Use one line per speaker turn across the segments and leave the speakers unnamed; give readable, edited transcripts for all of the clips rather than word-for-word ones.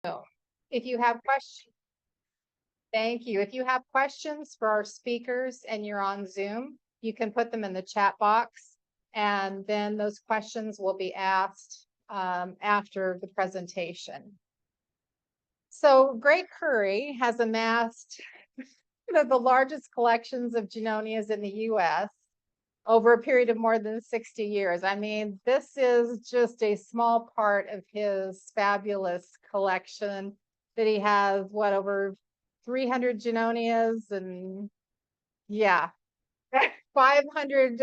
So if you have questions, thank you. If you have questions for our speakers and you're on Zoom, you can put them in the chat box, and then those questions will be asked after the presentation. So Greg Curry has amassed one of the largest collections of Junonias in the U.S. over a period of more than 60 years. I mean, this is just a small part of his fabulous collection that he has, what, over 300 Junonias, and yeah, 500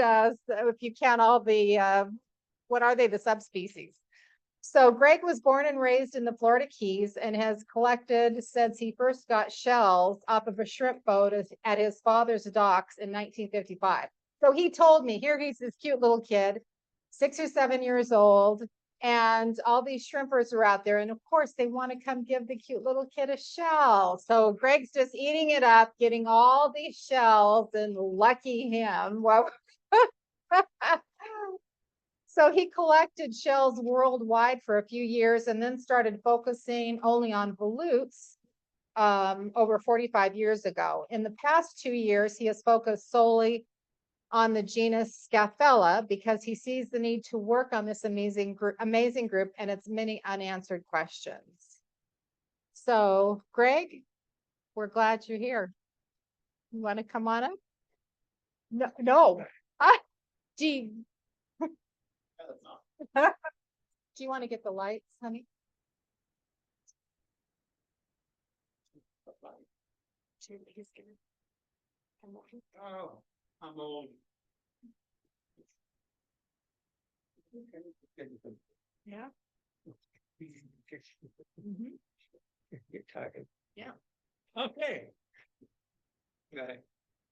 if you count all the, what are they, the subspecies. So Greg was born and raised in the Florida Keys and has collected since he first got shells off of a shrimp boat at his father's docks in 1955. So he told me, here he's this cute little kid, 6 or 7 years old, and all these shrimpers are out there. And of course, they want to come give the cute little kid a shell. So Greg's just eating it up, getting all these shells, and lucky him. Well, so he collected shells worldwide for a few years and then started focusing only on volutes over 45 years ago. In the past 2 years, he has focused solely on the genus Scaphella because he sees the need to work on this amazing group and its many unanswered questions. So, Greg, we're glad you're here. You want to come on up? No, no. Gee. Do you want to get the lights, honey?
Oh, I'm old.
Yeah.
Get tired.
Yeah.
Okay. Right.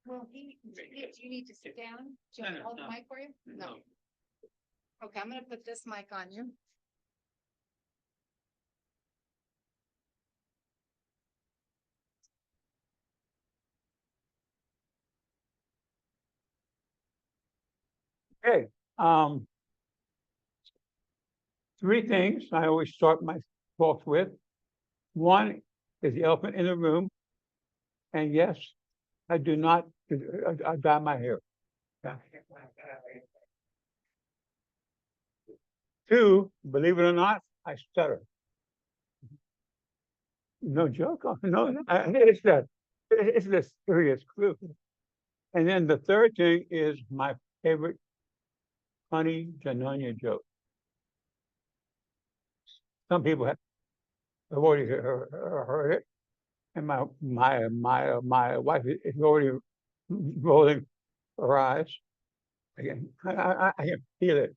Well, do you need to sit down? Do you want me to hold the mic for you? No. Okay, I'm going to put this mic on you.
Okay. Three things I always start my talks with. One is the elephant in the room. And yes, I do not, I dye my hair. Two, believe it or not, I stutter. No joke. No, it's that. It's the serious clue. And then the third thing is my favorite funny Junonia joke. Some people have already heard it, and my wife is already rolling her eyes. Again, I can feel it.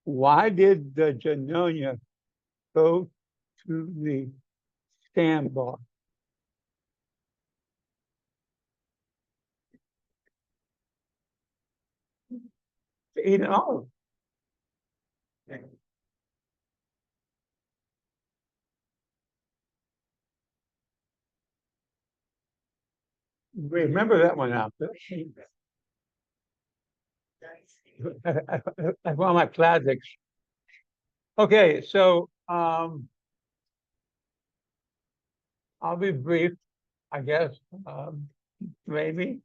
Why did the Junonia go to the sandbar? To eat an olive. Remember that one out there. That's one of my classics. Okay, so I'll be brief, I guess. Maybe.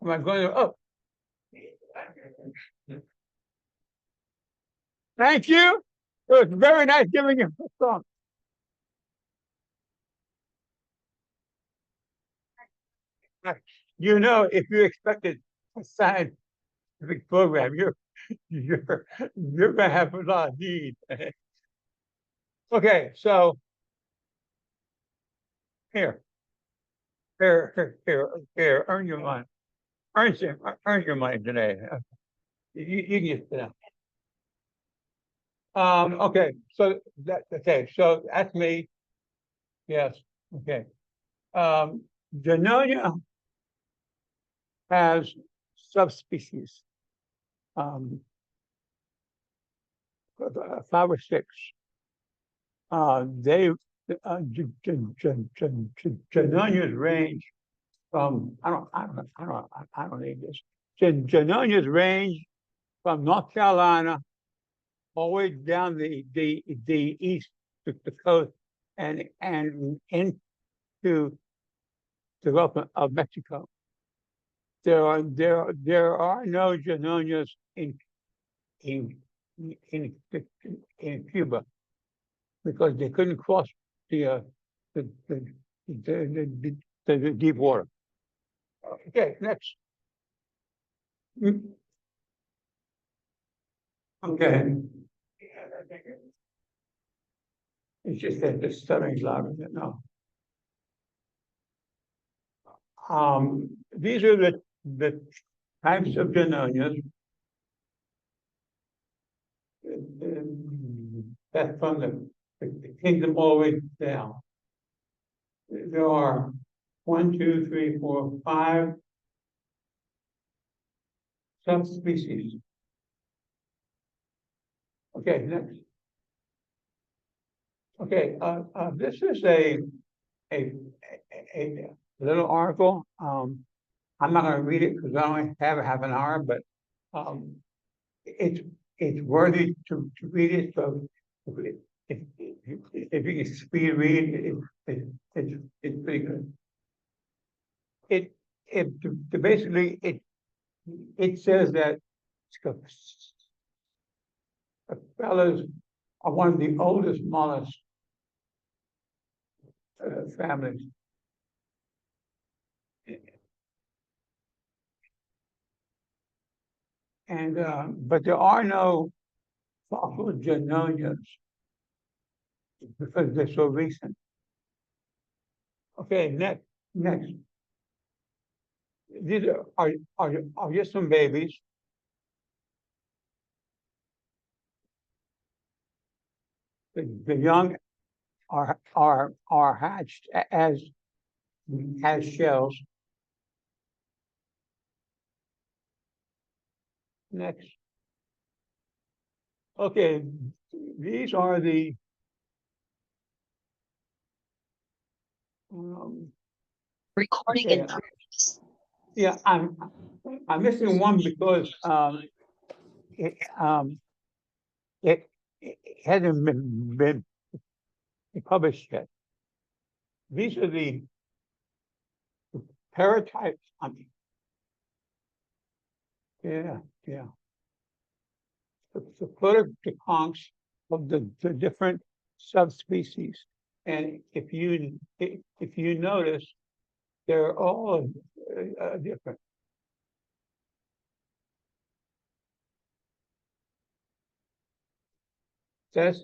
Am I going to? Oh, thank you. It was very nice giving you a song. You know, if you expected a scientific program, you're gonna have a lot of need. Okay, so here, earn your money. Earn your money today. You can get it. Okay, so so that's me. Yes, okay. Junonia has subspecies. 5 or 6. Junonias range from I don't need this. Junonias range from North Carolina all the way down the east the coast and into the Gulf of Mexico. There are no Junonias in Cuba because they couldn't cross the deep water. Okay, next. Okay. It's just that the stuttering louder than no. These are the types of Junonias that's from the kingdom all the way down. There are 1, 2, 3, 4, 5 subspecies. Okay, next. Okay, this is a little article. I'm not going to read it because I only have half an hour, but it's worthy to read it. So if you can speed read, it's pretty good. Basically it says that Scaphellas are one of the oldest mollusk families. And but there are no fossil Junonias because they're so recent. Okay, next. These are just some babies. The young are hatched as shells. Next. Okay, these are the
recording
okay.
in progress.
Yeah, I'm missing one because it hasn't been published yet. These are the paratypes. Yeah. The protoconchs of the different subspecies, and if you notice, they're all different. That's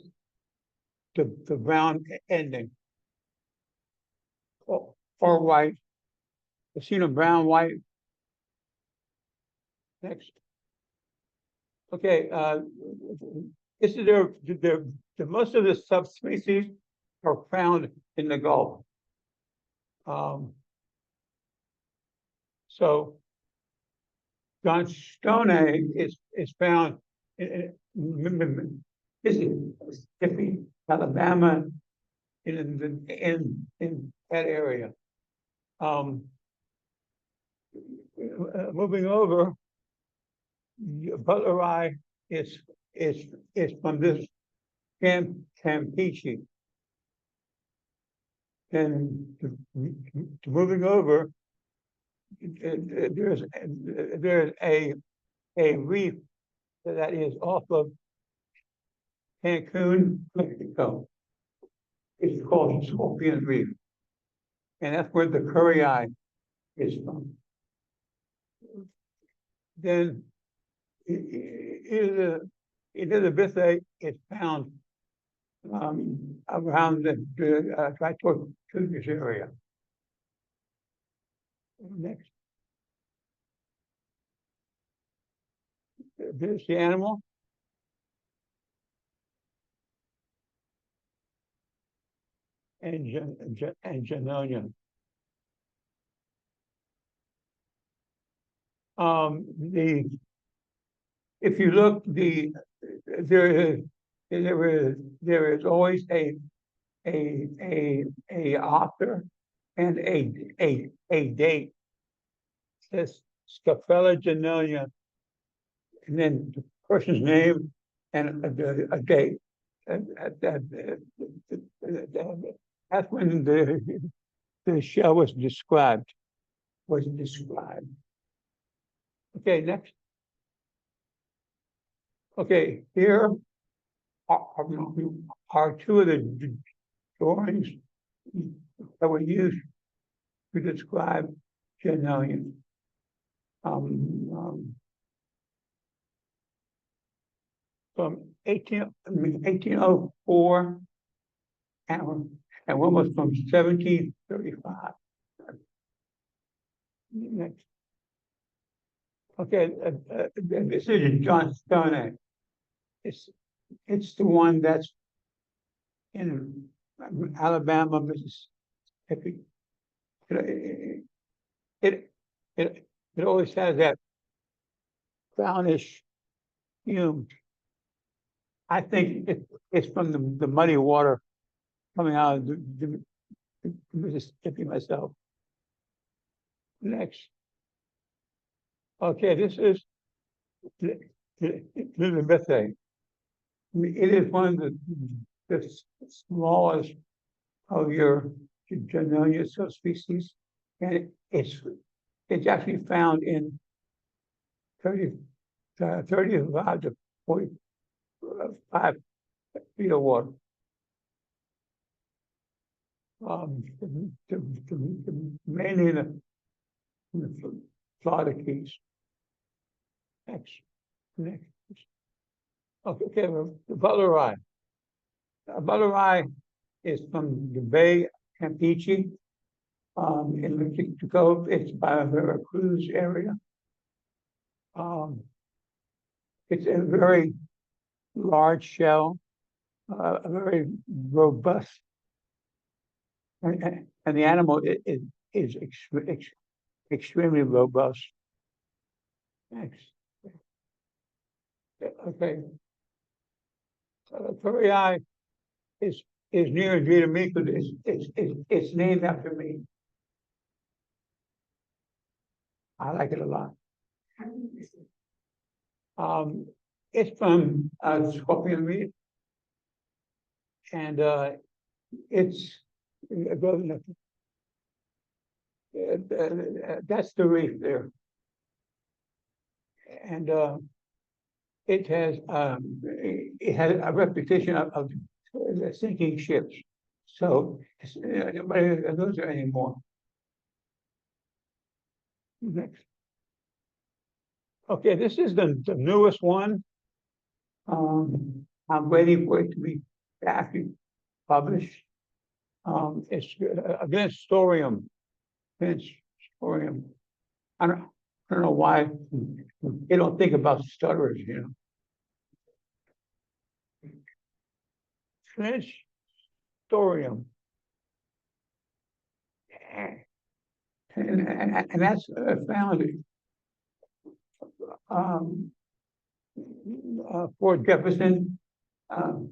the brown ending, or white. You see the brown, white. Next. Okay, this is the most of the subspecies are found in the Gulf. So Johnstone is found in Mississippi, Alabama, in that area. Moving over, Butleri is from this Campeche. And moving over, there's a reef that is off of Cancun, Mexico. It's called Scorpion Reef, and that's where the curry eye is from. Then Elizabethae is found around the Tritortugas area. Next. There's the animal. And Junonia. If you look, there is always a author and a date. It says Scaphella Junonia, and then the person's name and a date. That's when the shell was described. Okay, next. Okay, here are two of the drawings that were used to describe Junonia. From 1804 and one was from 1735. Next. Okay, this is John Stone. It's the one that's in Alabama, Mississippi. It always has that brownish fume. I think it's from the muddy water coming out of the Mississippi myself. Next. Okay, this is the methane. It is one of the smallest of your Junonia subspecies, and it's actually found in 35 to 45 feet of water. Mainly in the Florida Keys. Next. Okay, the Butler Eye is from the Bay Campeche, in Mexico. It's by the Veracruz area. It's a very large shell, a very robust, and the animal is extremely robust. Next. Okay. Furry Eye is near and dear to me because it's named after me. I like it a lot. It's from scorpion meat, and it's that's the reef there, and it has a reputation of sinking ships, so nobody goes there anymore. Next. Okay, this is the newest one. I'm waiting for it to be actually published. It's against thorium. Against thorium. I don't know why they don't think about stutterers, you know. Against thorium. And that's found Fort Jefferson, out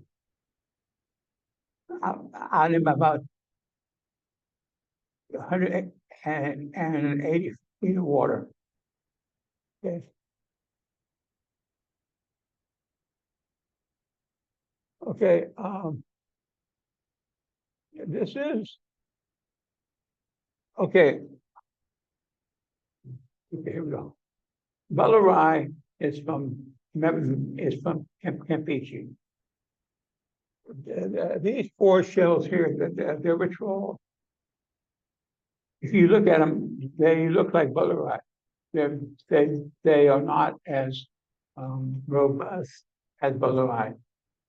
in about 180 feet of water. Okay. Okay. This is okay. Okay, here we go. Butler is from Campeche. These four shells here, they're ritual. If you look at them, they look like Butler. They are not as robust as Butler,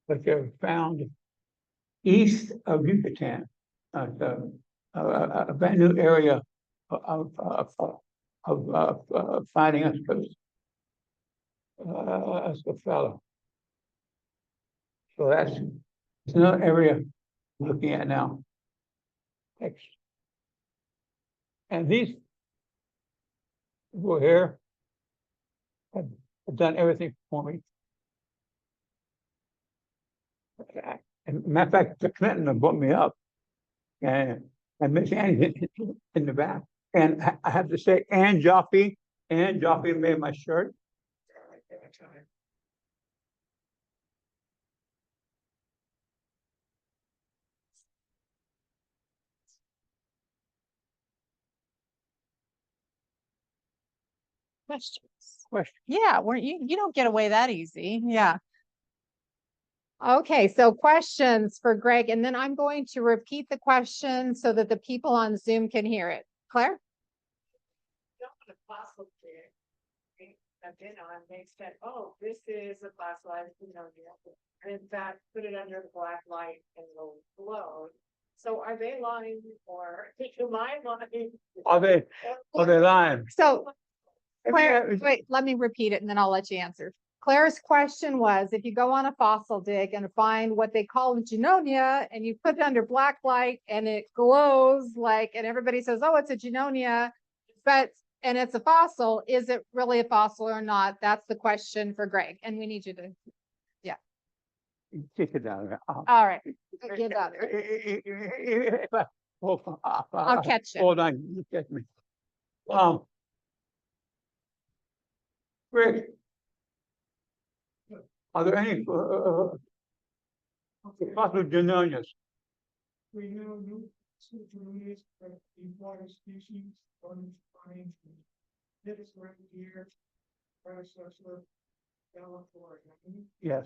but they're found east of Yucatan, a brand new area of finding us a Scaphella. So that's another area we're looking at now. Next. And these people here have done everything for me. And matter of fact, the Clinton brought me up, and Miss Annie in the back. And I have to say, Ann Jaffe made my shirt.
Questions.
Question.
Yeah, you don't get away that easy. Yeah.
Okay, so questions for Greg, and then I'm going to repeat the question so that the people on Zoom can hear it. Claire?
Fossil dig, I've been on, they said, oh, this is a fossilized pneumonia. And in fact, put it under the black light and it'll glow. So are they lying or am I lying?
Are they lying?
So Claire,
Yeah,
wait, let me repeat it and then I'll let you answer. Claire's question was, if you go on a fossil dig and find what they call a Junonia and you put it under black light and it glows like, and everybody says, oh, it's a Junonia, and it's a fossil, is it really a fossil or not? That's the question for Greg. And we need you to,
Take it down.
all right. Get out. I'll catch you.
Hold on, you catch me. Rick, are there any fossil Junonias?
We know new Junoias are in water species, orange pine, this right here, predecessor, California.
Yes.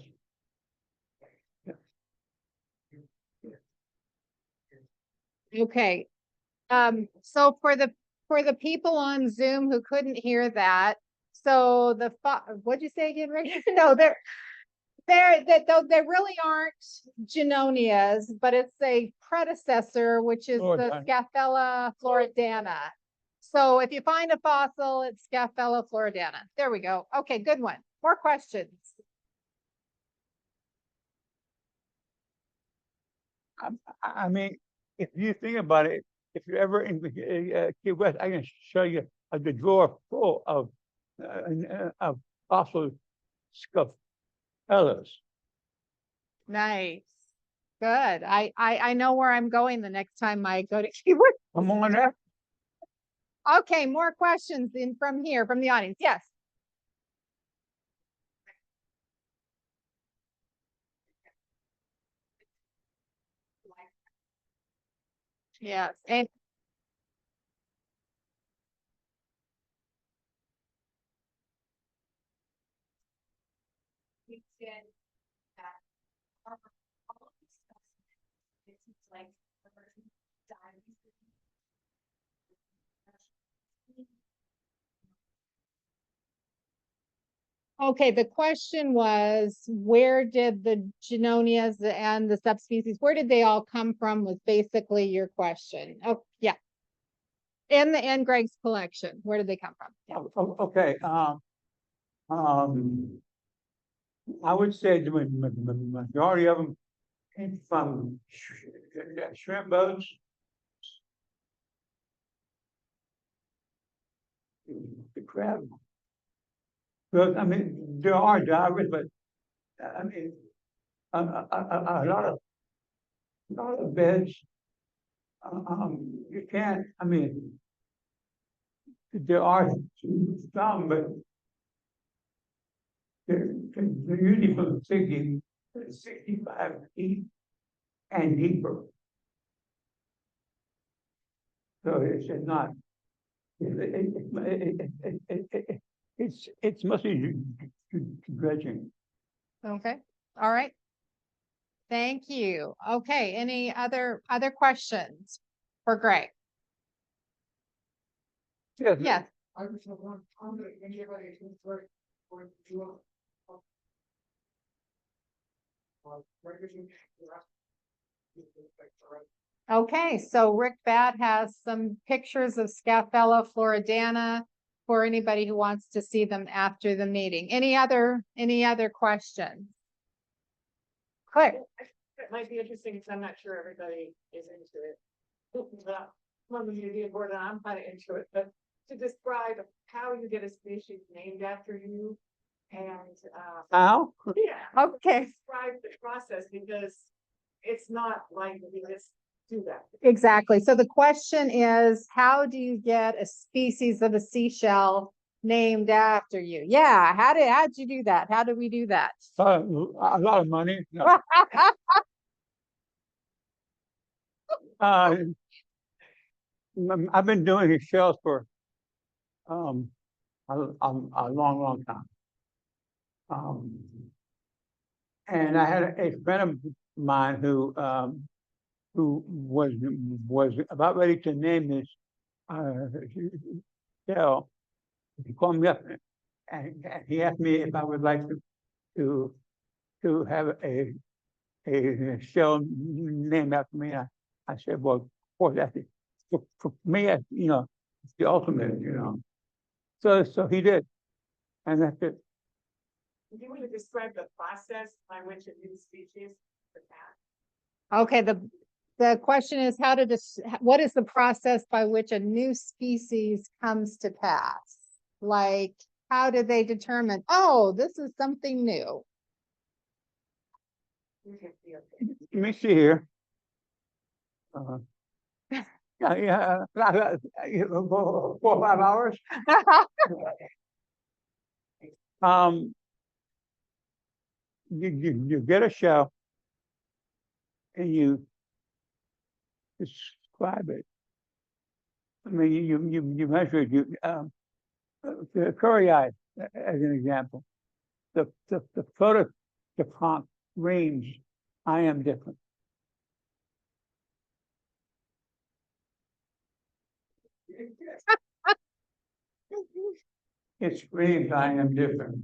Okay. So for the people on Zoom who couldn't hear that, so what'd you say again, Rick? No, they really aren't Junonias, but it's a predecessor, which is the Scaphella floridana. So if you find a fossil, it's Scaphella floridana. There we go. Okay, good one. More questions.
I mean, if you think about it, if you're ever in Key West, I can show you a drawer full of fossil Scaphellas.
Nice. Good. I know where I'm going the next time I go to Key West.
Come on there.
Okay, more questions from here, from the audience. Yes. Yes. And
You said that all of these specimens, it seems like the person died.
okay, the question was, where did the Junonias and the subspecies, where did they all come from was basically your question. Oh, yeah. In Greg's collection, where did they come from? Yeah.
Okay. I would say the majority of them came from shrimp boats. The crab. Well, I mean, there are divers, but I mean, a lot of beds. You can't. I mean, there are some, but they're usually from 65 feet and deeper. So it's not. It's mostly dredging.
Okay. All right. Thank you. Okay. Any other questions for Greg? Yes.
I just have one comment, anybody who's right, or you
Okay, so Rick Bat has some pictures of Scaphella floridana for anybody who wants to see them after the meeting. Any other questions? Quick.
It might be interesting because I'm not sure everybody is into it. One of the board, I'm kind of into it, but to describe how you get a species named after you and
How?
yeah,
Okay,
describe the process because it's not like you just do that.
exactly. So the question is, how do you get a species of a seashell named after you? Yeah, how'd you do that? How do we do that?
A lot of money. No. I've been doing these shells for long time. And I had a friend of mine who was about ready to name this shell. He called me up and he asked me if I would like to have a shell named after me. I said, well, of course, that's it. For me, it's the ultimate. So he did, and that's it.
Do you want to describe the process by which a new species is passed?
Okay, the question is what is the process by which a new species comes to pass? Like, how did they determine, oh, this is something new?
Let me see here. Yeah, 4 or 5 hours. You get a shell and you describe it. I mean, you measure it. The curry eye, as an example, the photo DuPont range, I am different. It screams, I am different.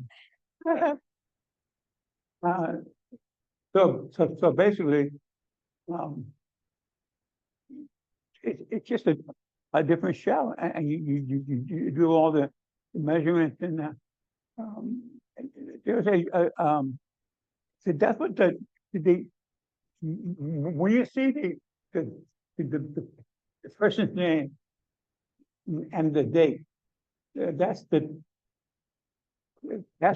So basically, it's just a different shell, and you do all the measurements and there's so that's what the when you see the person's name and the date, that's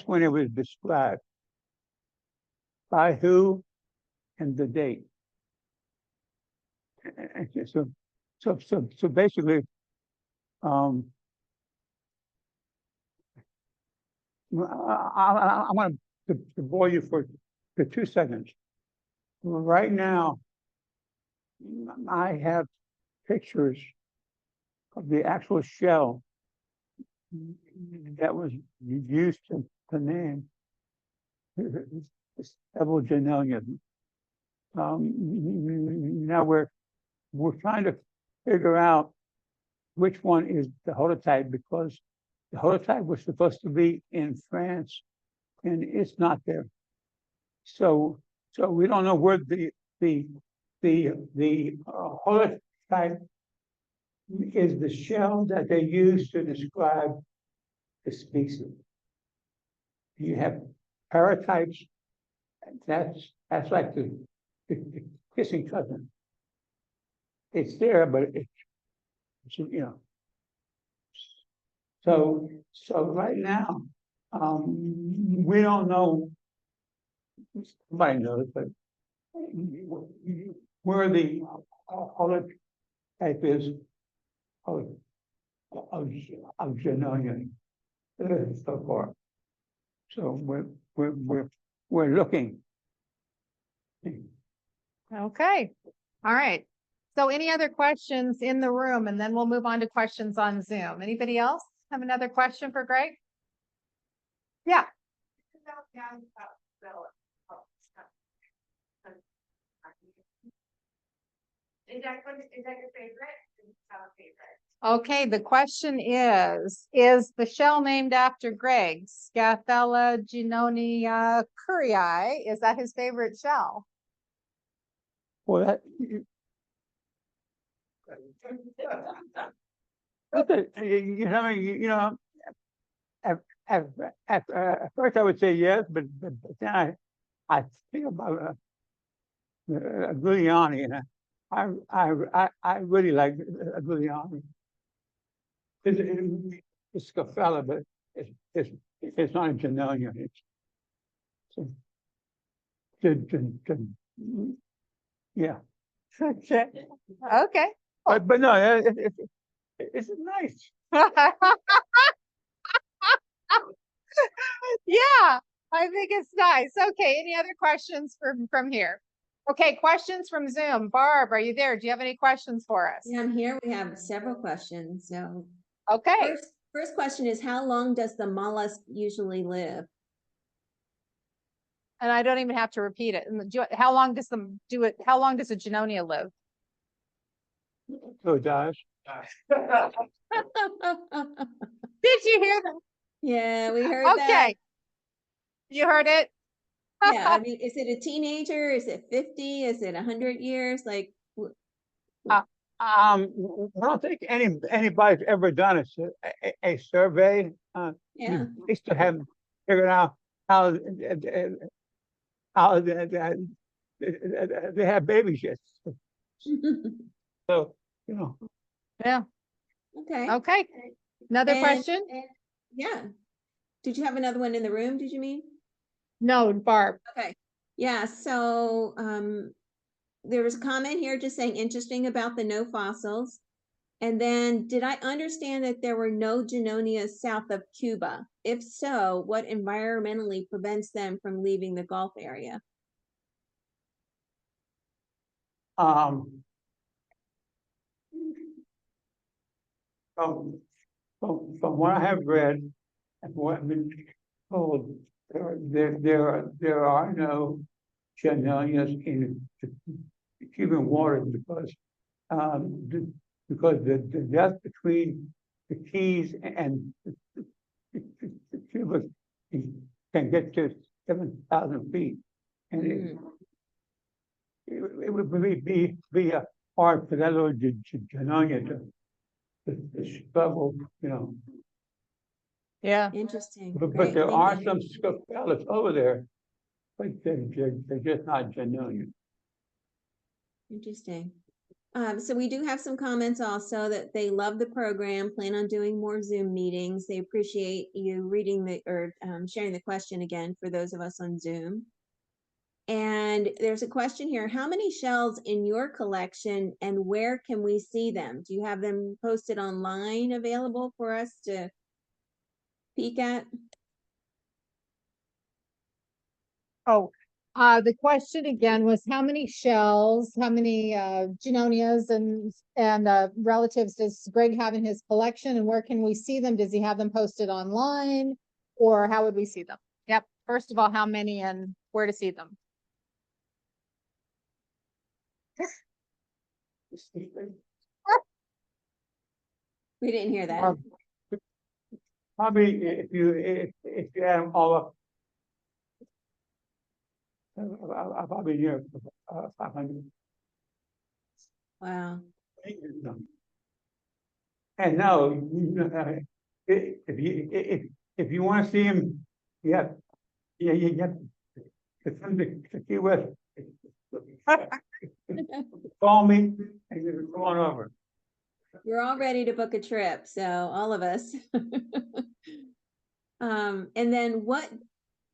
when it was described by who and the date. So basically, I want to bore you for 2 seconds. Right now, I have pictures of the actual shell that was used to name Scaphella Junonia. Now we're trying to figure out which one is the holotype, because the holotype was supposed to be in France and it's not there. So we don't know where the holotype is, the shell that they use to describe the species. You have paratypes, that's like the kissing cousin. It's there, but it's So right now, we don't know. Somebody knows, but where the holotype is of Junonia so far. So we're looking.
Okay, all right. So any other questions in the room, and then we'll move on to questions on Zoom. Anybody else have another question for Greg? Yeah.
Is that your favorite?
Okay, the question is the shell named after Greg, Scaphella Junonia currii, is that his favorite shell?
Well, at first I would say yes, but then I think about Giuliani, and I really like Giuliani. It's Scaphella, but it's not a Junonia. Yeah.
Okay.
But no, it's nice.
Yeah, I think it's nice. Okay, any other questions from here? Okay, questions from Zoom. Barb, are you there? Do you have any questions for us?
Yeah, I'm here. We have several questions. So
Okay.
First question is, how long does the mollusk usually live?
And I don't even have to repeat it. And how long does how long does a Junonia live?
So it does.
Did you hear that?
Yeah, we heard that.
Okay. You heard it?
Yeah, I mean, is it a teenager? Is it 50? Is it 100 years? Like,
I don't think anybody's ever done a survey.
yeah.
They still haven't figured out how they have babies yet. So, you know,
Yeah.
Okay.
Okay. Another
And-
question?
and- Yeah. Did you have another one in the room, did you mean?
No, Barb.
Okay. Yeah, so there was a comment here just saying interesting about the no fossils. And then did I understand that there were no Junonias south of Cuba? If so, what environmentally prevents them from leaving the Gulf area?
um, from what I have read and what I've been told, there are no Janonias in the Cuban waters because the depth between the Keys and Cuba can get to 7,000 feet, and it would be hard for that little Janonia to struggle, you know.
Yeah.
Interesting.
But
Great,
there
thank
are
you.
some Scaphellas over there, but they're just not Janonia.
Interesting. So we do have some comments also that they love the program, plan on doing more Zoom meetings. They appreciate you reading or sharing the question again for those of us on Zoom. And there's a question here, how many shells in your collection and where can we see them? Do you have them posted online available for us to peek at?
Oh, the question again was how many shells, how many Junonias and relatives does Greg have in his collection, and where can we see them? Does he have them posted online, or how would we see them?
Yep. First of all, how many and where to see them?
We didn't hear that.
Probably if you add them all up, I'll probably near 500.
Wow.
And no, if you want to see him, you have to come to Key West. Call me and you go on over.
We're all ready to book a trip, so all of us. And then what,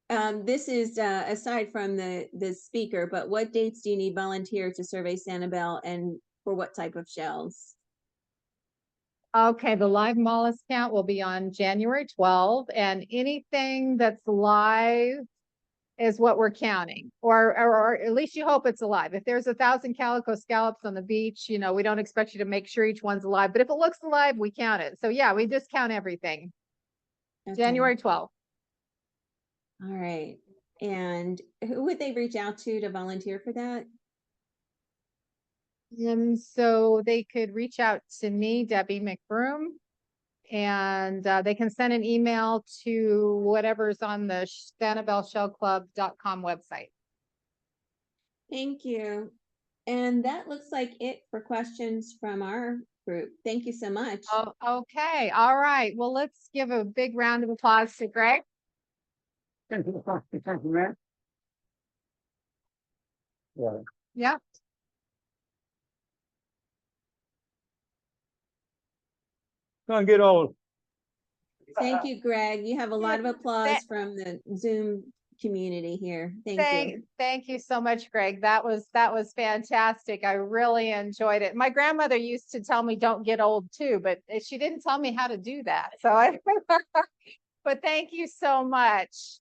this is aside from the speaker, but what dates do you need volunteers to survey Sanibel and for what type of shells?
Okay, the live mollusk count will be on January 12th, and anything that's live is what we're counting, or at least you hope it's alive. If there's 1,000 calico scallops on the beach, you know, we don't expect you to make sure each one's alive, but if it looks alive, we count it. So yeah, we just count everything.
Okay.
January 12th.
All right. And who would they reach out to volunteer for that?
So they could reach out to me, Debbie McBroom, and they can send an email to whatever's on the SanibelShellClub.com website.
Thank you. And that looks like it for questions from our group. Thank you so much.
Oh, okay. All right. Well, let's give a big round of applause to Greg.
Thank you, man. Yeah.
Yeah.
Gonna get old.
Thank you, Greg. You have a lot of applause from the Zoom community here. Thank you.
Thank you so much, Greg. That was fantastic. I really enjoyed it. My grandmother used to tell me don't get old too, but she didn't tell me how to do that. So but thank you so much.